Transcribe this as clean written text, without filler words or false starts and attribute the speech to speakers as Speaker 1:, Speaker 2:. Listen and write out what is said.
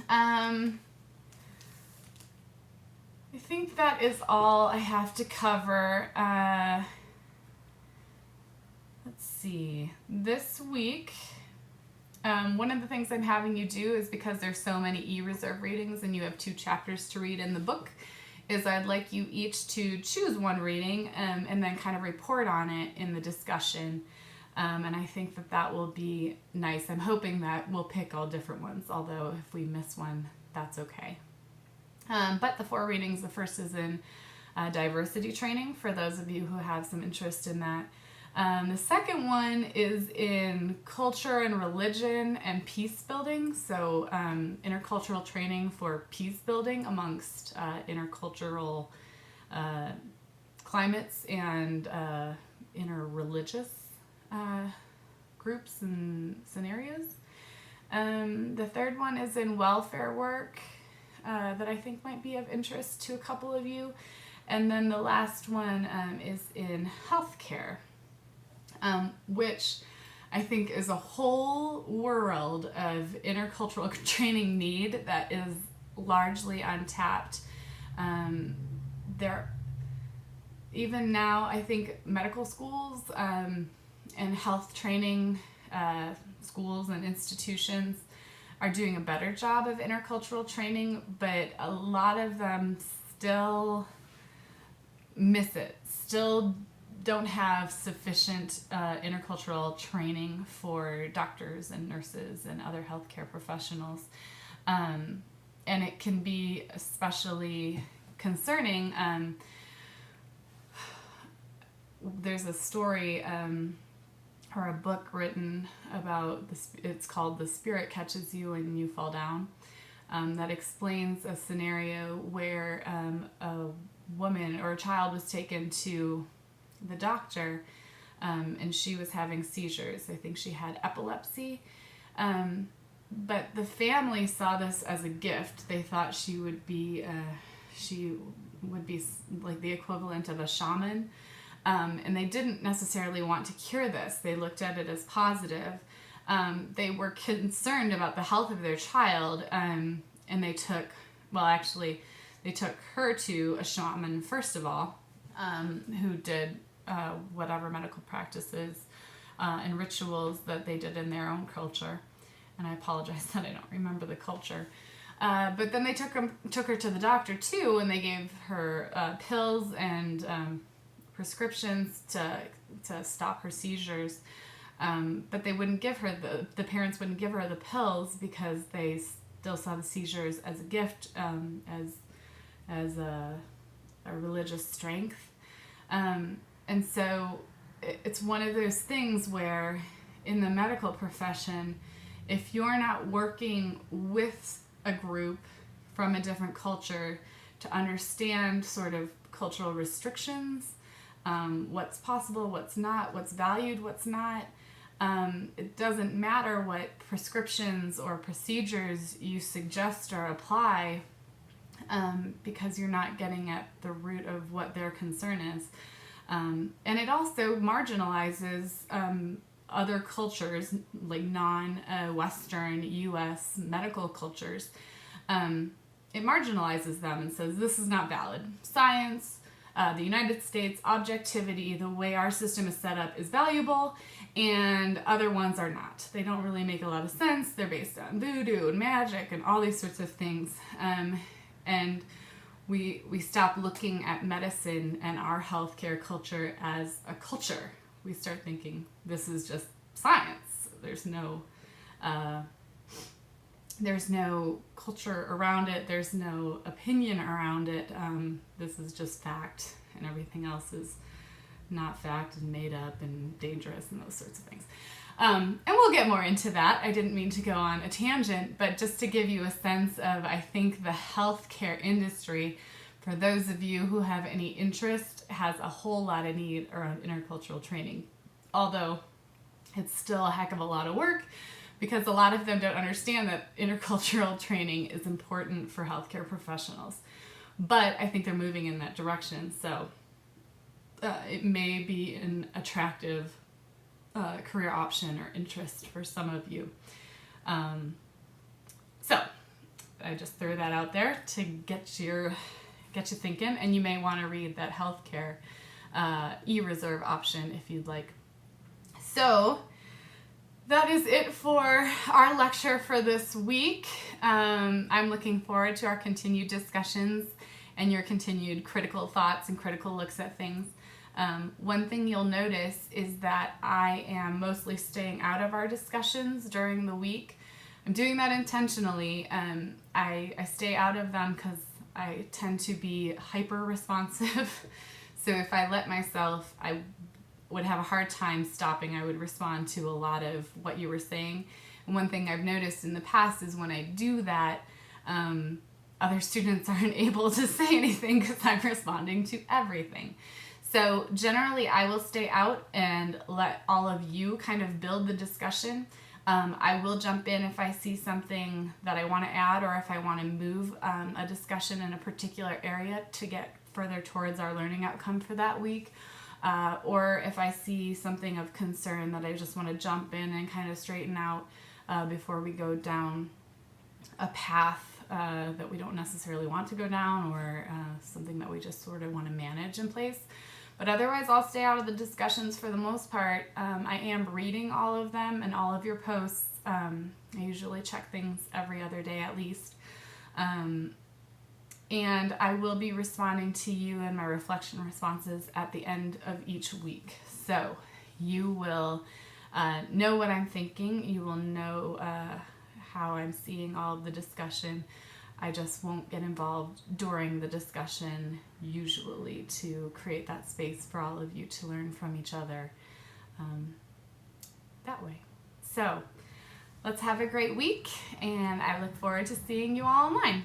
Speaker 1: I think that is all I have to cover. Let's see. This week, one of the things I'm having you do is because there's so many e-reserve readings and you have 2 chapters to read in the book, is I'd like you each to choose one reading and then kind of report on it in the discussion. And I think that will be nice. I'm hoping that we'll pick all different ones, although if we miss one, that's okay. But the 4 readings, the first is in diversity training, for those of you who have some interest in that. The second one is in culture and religion and peace building, so intercultural training for peace building amongst intercultural climates and interreligious groups and scenarios. The third one is in welfare work that I think might be of interest to a couple of you. And then the last one is in healthcare, which I think is a whole world of intercultural training need that is largely untapped. Even now, I think medical schools and health training schools and institutions are doing a better job of intercultural training, but a lot of them still miss it, still don't have sufficient intercultural training for doctors and nurses and other healthcare professionals. And it can be especially concerning. There's a story or a book written about this, it's called The Spirit Catches You When You Fall Down, that explains a scenario where a woman or a child was taken to the doctor and she was having seizures. I think she had epilepsy. But the family saw this as a gift. They thought she would be like the equivalent of a shaman. And they didn't necessarily want to cure this. They looked at it as positive. They were concerned about the health of their child, and they took her to a shaman first of all, who did whatever medical practices and rituals that they did in their own culture. And I apologize that I don't remember the culture. But then they took her to the doctor too, and they gave her pills and prescriptions to stop her seizures, but they wouldn't give her the parents wouldn't give her the pills because they still saw the seizures as a gift, as a religious strength, and so it's one of those things where in the medical profession, if you're not working with a group from a different culture to understand sort of cultural restrictions, what's possible, what's not, what's valued, what's not. It doesn't matter what prescriptions or procedures you suggest or apply, because you're not getting at the root of what their concern is. And it also marginalizes other cultures, like non-Western U.S. medical cultures. It marginalizes them and says, this is not valid. Science, the United States, objectivity, the way our system is set up is valuable, and other ones are not. They don't really make a lot of sense. They're based on voodoo and magic and all these sorts of things. And we stop looking at medicine and our healthcare culture as a culture. We start thinking this is just science. There's no culture around it. There's no opinion around it. This is just fact, and everything else is not fact and made up and dangerous and those sorts of things. And we'll get more into that. I didn't mean to go on a tangent, but just to give you a sense of, I think the healthcare industry, for those of you who have any interest, has a whole lot of need around intercultural training. Although it's still a heck of a lot of work, because a lot of them don't understand that intercultural training is important for healthcare professionals. But I think they're moving in that direction, so it may be an attractive career option or interest for some of you. So I just threw that out there to get you thinking, and you may want to read that healthcare e-reserve option if you'd like. So that is it for our lecture for this week. I'm looking forward to our continued discussions and your continued critical thoughts and critical looks at things. One thing you'll notice is that I am mostly staying out of our discussions during the week. I'm doing that intentionally. I stay out of them because I tend to be hyper responsive. So if I let myself, I would have a hard time stopping. I would respond to a lot of what you were saying. And one thing I've noticed in the past is when I do that, other students aren't able to say anything because I'm responding to everything. So generally I will stay out and let all of you kind of build the discussion. I will jump in if I see something that I want to add, or if I want to move a discussion in a particular area to get further towards our learning outcome for that week. Or if I see something of concern that I just want to jump in and kind of straighten out before we go down a path that we don't necessarily want to go down, or something that we just sort of want to manage in place. But otherwise, I'll stay out of the discussions for the most part. I am reading all of them and all of your posts. I usually check things every other day at least. And I will be responding to you and my reflection responses at the end of each week. So you will know what I'm thinking. You will know how I'm seeing all of the discussion. I just won't get involved during the discussion usually to create that space for all of you to learn from each other that way. So let's have a great week, and I look forward to seeing you all online.